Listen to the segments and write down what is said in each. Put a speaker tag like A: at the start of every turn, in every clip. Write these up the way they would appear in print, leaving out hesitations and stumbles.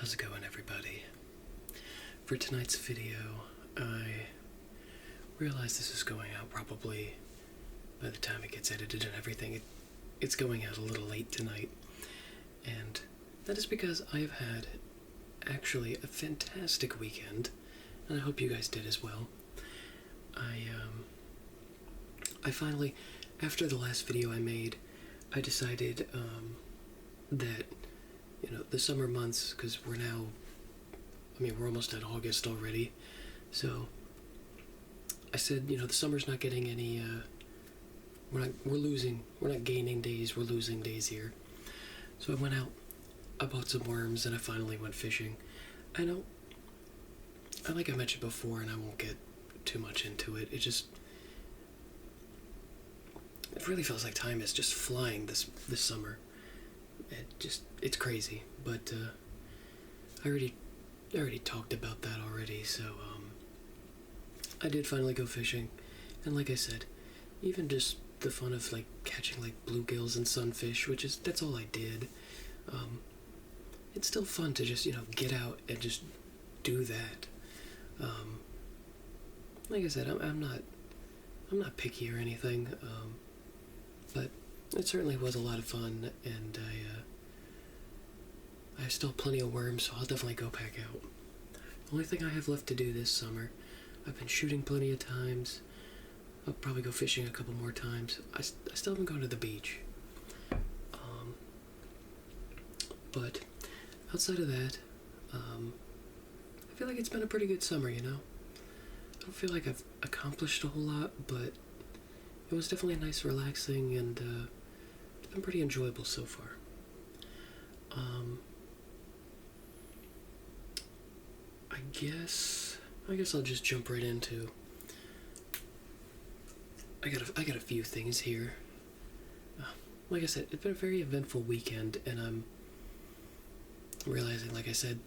A: How's it going, everybody? For tonight's video, I realize this is going out probably by the time it gets edited and everything. It's going out a little late tonight, and that is because I have had actually a fantastic weekend, and I hope you guys did as well. I finally, after the last video I made, I decided that, the summer months, because we're almost at August already, so I said, the summer's not getting any, we're not gaining days, we're losing days here. So I went out, I bought some worms, and I finally went fishing. Like I mentioned before, and I won't get too much into it, it really feels like time is just flying this summer. It's crazy, but I already talked about that already, so I did finally go fishing, and like I said, even just the fun of catching bluegills and sunfish, that's all I did. It's still fun to just get out and just do that. Like I said, I'm not picky or anything, but it certainly was a lot of fun, and I have still plenty of worms, so I'll definitely go back out. The only thing I have left to do this summer, I've been shooting plenty of times. I'll probably go fishing a couple more times. I still haven't gone to the beach. But outside of that, I feel like it's been a pretty good summer, I don't feel like I've accomplished a whole lot, but it was definitely nice, relaxing, and it's been pretty enjoyable so far. I guess I'll just jump right into. I got a few things here. Like I said, it's been a very eventful weekend, and I'm realizing, like I said,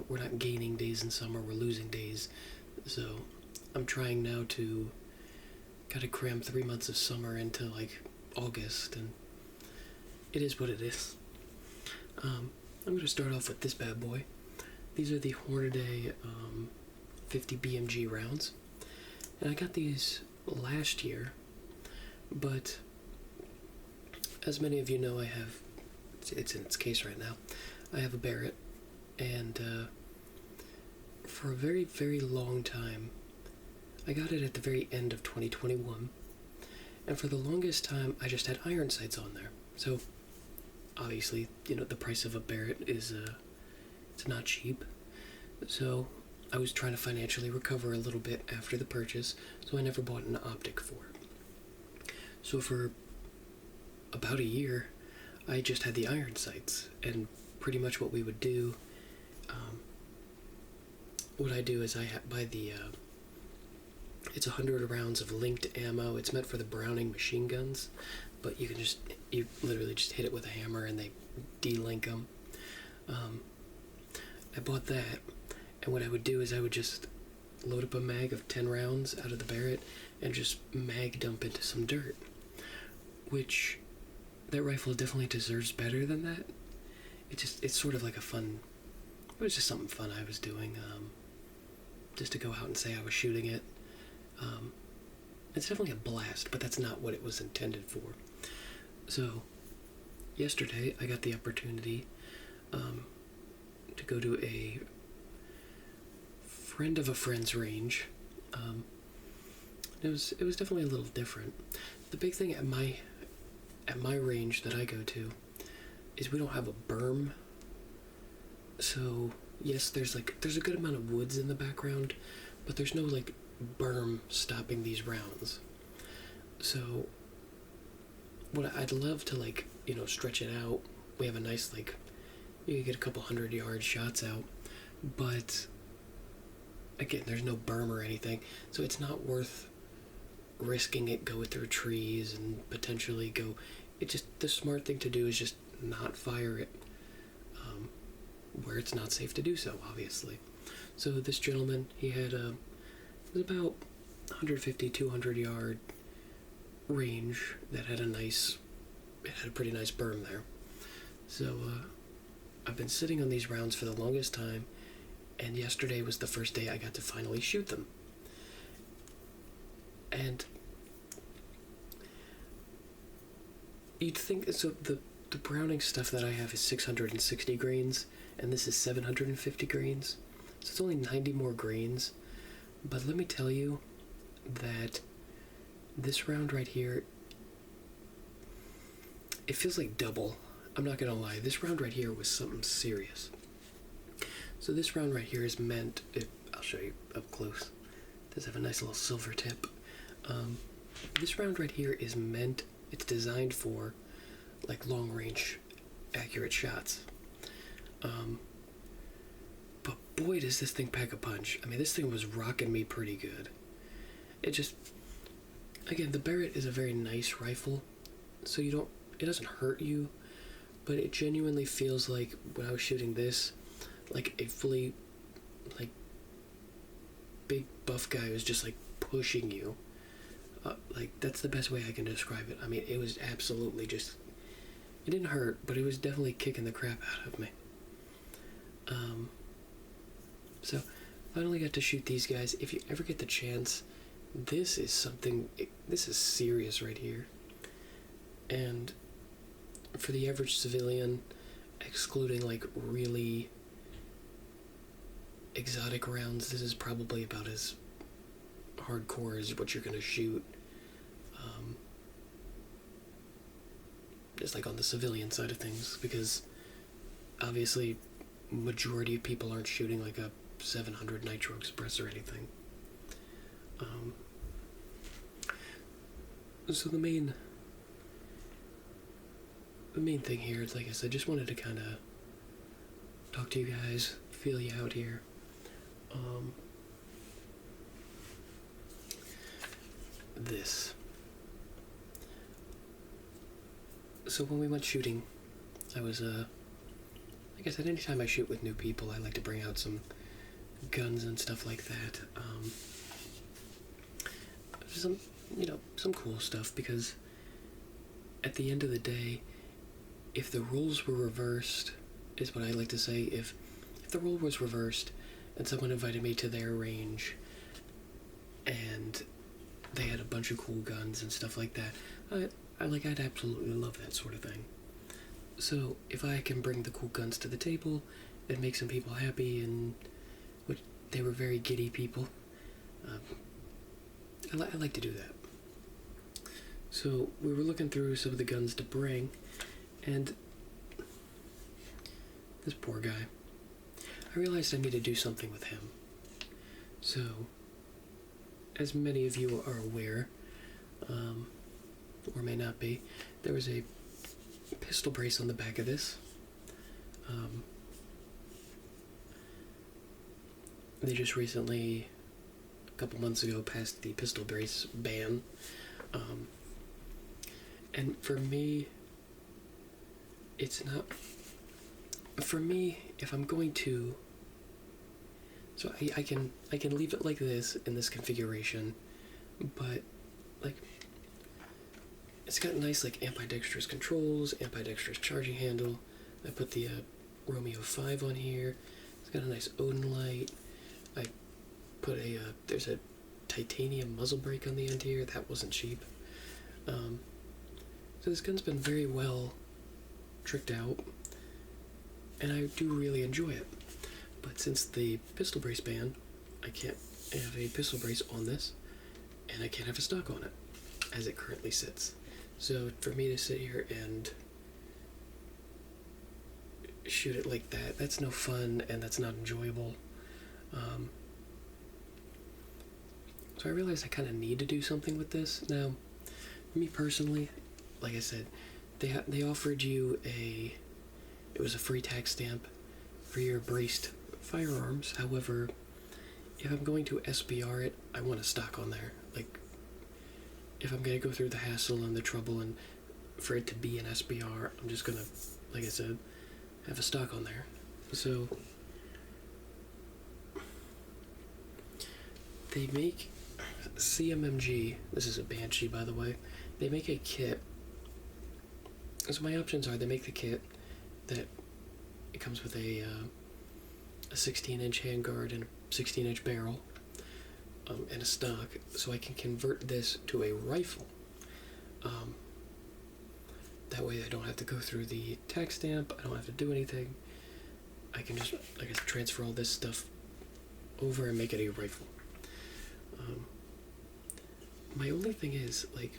A: we're not gaining days in summer, we're losing days. So I'm trying now to kind of cram 3 months of summer into August, and it is what it is. I'm going to start off with this bad boy. These are the Hornady 50 BMG rounds, and I got these last year, but as many of you know, it's in its case right now. I have a Barrett, and for a very, very long time, I got it at the very end of 2021, and for the longest time, I just had iron sights on there. So, obviously, the price of a Barrett is, it's not cheap. So, I was trying to financially recover a little bit after the purchase, so I never bought an optic for it. So for about a year, I just had the iron sights, and pretty much what we would do, what I do is I buy the, it's 100 rounds of linked ammo. It's meant for the Browning machine guns, but you literally just hit it with a hammer and they de-link them. I bought that, and what I would do is I would just load up a mag of 10 rounds out of the Barrett and just mag dump into some dirt, which that rifle definitely deserves better than that. It's sort of like it was just something fun I was doing, just to go out and say I was shooting it. It's definitely a blast, but that's not what it was intended for. So, yesterday I got the opportunity to go to a friend of a friend's range. It was definitely a little different. The big thing at my range that I go to is we don't have a berm. So yes, there's a good amount of woods in the background, but there's no berm stopping these rounds. So what I'd love to stretch it out. We have a nice you could get a couple 100-yard shots out, but again, there's no berm or anything, so it's not worth risking it go through trees and potentially go. The smart thing to do is just not fire it where it's not safe to do so, obviously. So this gentleman, he had it was about 150, 200-yard range that had a pretty nice berm there. So I've been sitting on these rounds for the longest time, and yesterday was the first day I got to finally shoot them. And you'd think, so the Browning stuff that I have is 660 grains, and this is 750 grains. So it's only 90 more grains. But let me tell you that this round right here, it feels like double. I'm not gonna lie, this round right here was something serious. So this round right here is meant, I'll show you up close. It does have a nice little silver tip. This round right here is meant, it's designed for like long range accurate shots. But boy does this thing pack a punch. I mean, this thing was rocking me pretty good. It just, again, the Barrett is a very nice rifle, so it doesn't hurt you, but it genuinely feels like when I was shooting this, like a fully, like, big buff guy was just like pushing you. Like, that's the best way I can describe it. I mean, it was absolutely just, it didn't hurt, but it was definitely kicking the crap out of me. So, finally got to shoot these guys. If you ever get the chance, this is something, this is serious right here. And for the average civilian, excluding like really exotic rounds, this is probably about as hardcore as what you're gonna shoot. Just like on the civilian side of things, because obviously majority of people aren't shooting like a 700 Nitro Express or anything. So the main thing here is, like I said, just wanted to kind of talk to you guys, feel you out here. This. So when we went shooting, I was, like I said, anytime I shoot with new people, I like to bring out some guns and stuff like that. Some cool stuff, because at the end of the day, if the roles were reversed, is what I like to say, if the role was reversed and someone invited me to their range and they had a bunch of cool guns and stuff like that, I'd absolutely love that sort of thing. So if I can bring the cool guns to the table and make some people happy, and which they were very giddy people, I like to do that. So we were looking through some of the guns to bring, and this poor guy, I realized I need to do something with him. So, as many of you are aware, or may not be, there was a pistol brace on the back of this. They just recently, a couple months ago, passed the pistol brace ban. And for me, it's not, for me, if I'm going to, so I can leave it like this in this configuration, but like, it's got nice like ambidextrous controls, ambidextrous charging handle. I put the Romeo 5 on here. It's got a nice Odin light. I put there's a titanium muzzle brake on the end here. That wasn't cheap. So this gun's been very well tricked out, and I do really enjoy it. But since the pistol brace ban, I can't have a pistol brace on this, and I can't have a stock on it, as it currently sits. So for me to sit here and shoot it like that, that's no fun, and that's not enjoyable. So I realized I kind of need to do something with this. Now, for me personally, like I said, they offered you it was a free tax stamp for your braced firearms. However, if I'm going to SBR it, I want a stock on there. Like, if I'm going to go through the hassle and the trouble and for it to be an SBR, I'm just going to, like I said, have a stock on there. So, they make CMMG, this is a Banshee by the way, they make a kit. So my options are, they make the kit that it comes with a 16-inch handguard and a 16-inch barrel, and a stock, so I can convert this to a rifle. That way I don't have to go through the tax stamp, I don't have to do anything. I can just, I guess, transfer all this stuff over and make it a rifle. My only thing is, like,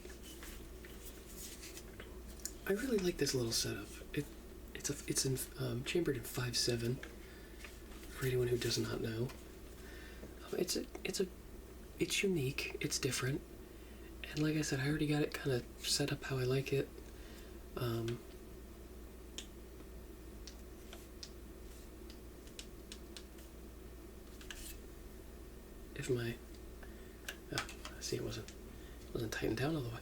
A: I really like this little setup. It's chambered in 5.7. For anyone who does not know, it's unique. It's different, and like I said, I already got it kind of set up how I like it. If my see, it wasn't tightened down all the way.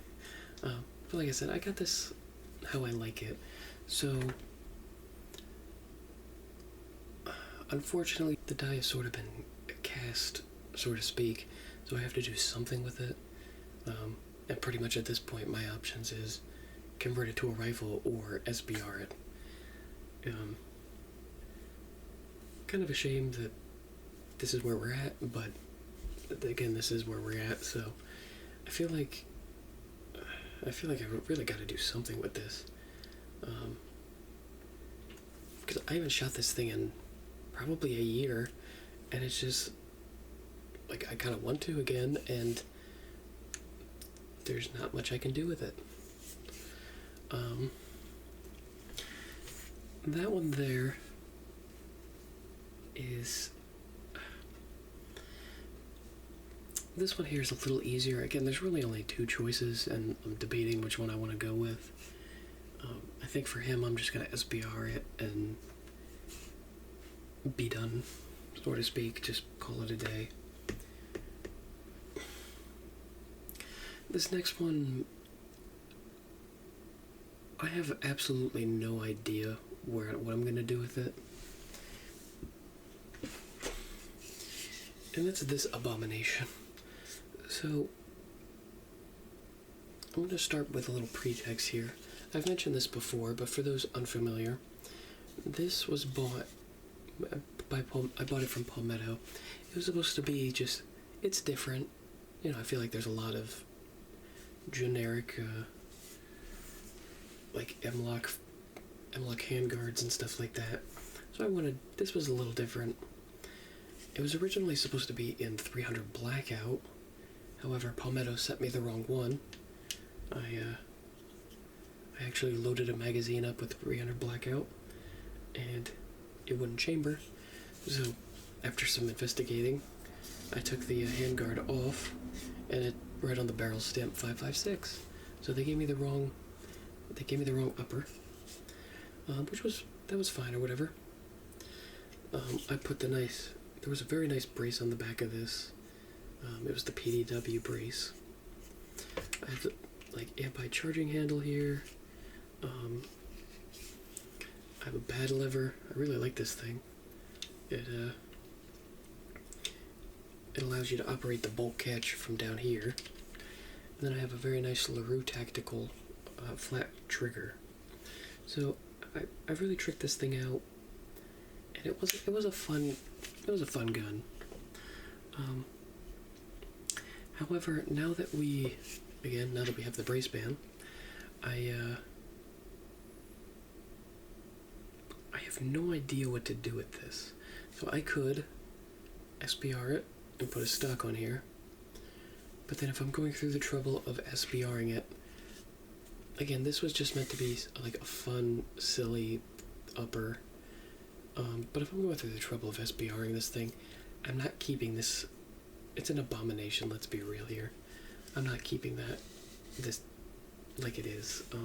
A: But like I said, I got this how I like it. So unfortunately, the die has sort of been cast, so to speak, so I have to do something with it. And pretty much at this point, my options is convert it to a rifle or SBR it. Kind of a shame that this is where we're at, but again, this is where we're at, so I feel like I really got to do something with this. Because I haven't shot this thing in probably a year, and it's just like I kind of want to again, and there's not much I can do with it. That one there is, this one here is a little easier. Again, there's really only two choices, and I'm debating which one I want to go with. I think for him, I'm just going to SBR it and be done, so to speak. Just call it a day. This next one, I have absolutely no idea what I'm going to do with it. And that's this abomination. So, I'm going to start with a little pretext here. I've mentioned this before, but for those unfamiliar, this was bought by I bought it from Palmetto. It was supposed to be just, it's different. You know, I feel like there's a lot of generic, like M-Lock handguards and stuff like that. So this was a little different. It was originally supposed to be in 300 Blackout. However, Palmetto sent me the wrong one. I actually loaded a magazine up with 300 Blackout, and it wouldn't chamber. So, after some investigating, I took the handguard off, and it right on the barrel stamped 5.56. So they gave me the wrong upper, that was fine or whatever. I put there was a very nice brace on the back of this. It was the PDW brace. I have the anti-charging handle here. I have a bad lever. I really like this thing. It allows you to operate the bolt catch from down here. And then I have a very nice LaRue Tactical flat trigger. So I really tricked this thing out, and it was a fun gun. However, now that we have the brace band, I have no idea what to do with this. So I could SBR it and put a stock on here, but then if I'm going through the trouble of SBRing it, again, this was just meant to be like a fun, silly upper, but if I'm going through the trouble of SBRing this thing, I'm not keeping this. It's an abomination, let's be real here. I'm not keeping this like it is. I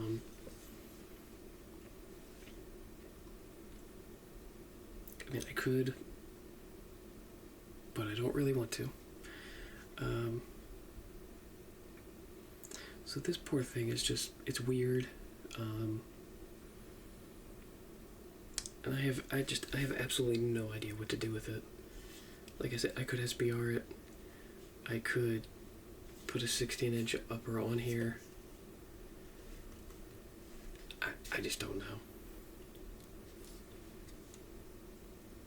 A: mean, I could, but I don't really want to. So this poor thing is just, it's weird. And I have absolutely no idea what to do with it. Like I said, I could SBR it. I could put a 16-inch upper on here. I just don't know.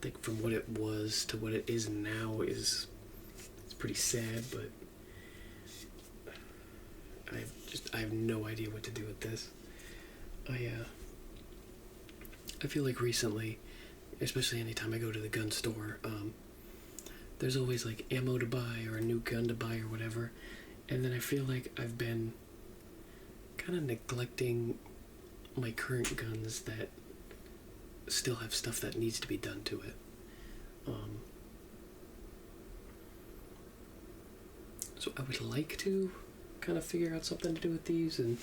A: think from what it was to what it is now is it's pretty sad, but I have no idea what to do with this. I feel like recently, especially anytime I go to the gun store, there's always like ammo to buy or a new gun to buy or whatever, and then I feel like I've been kind of neglecting my current guns that still have stuff that needs to be done to it. So I would like to kind of figure out something to do with these, and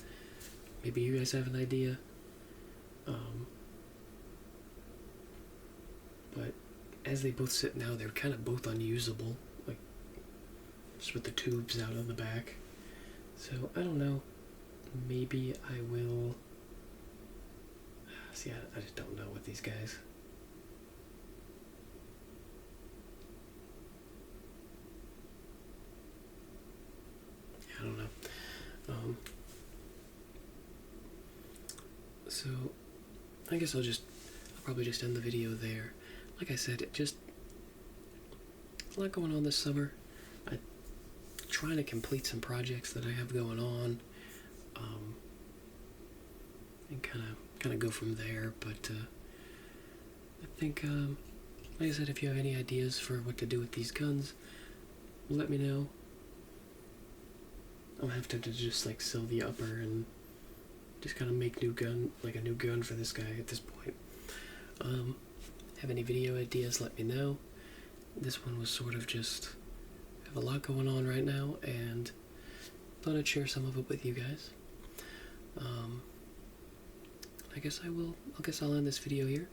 A: maybe you guys have an idea. But as they both sit now, they're kind of both unusable, like just with the tubes out on the back. So I don't know. Maybe I will. See, I just don't know with these guys. I don't know. So I guess I'll probably just end the video there. Like I said, just a lot going on this summer. I'm trying to complete some projects that I have going on, and kind of go from there. But I think, like I said, if you have any ideas for what to do with these guns, let me know. I'll have to just like sell the upper and just kind of make a new gun for this guy at this point. Have any video ideas, let me know. This one was sort of just, have a lot going on right now, and thought I'd share some of it with you guys. I guess I'll end this video here.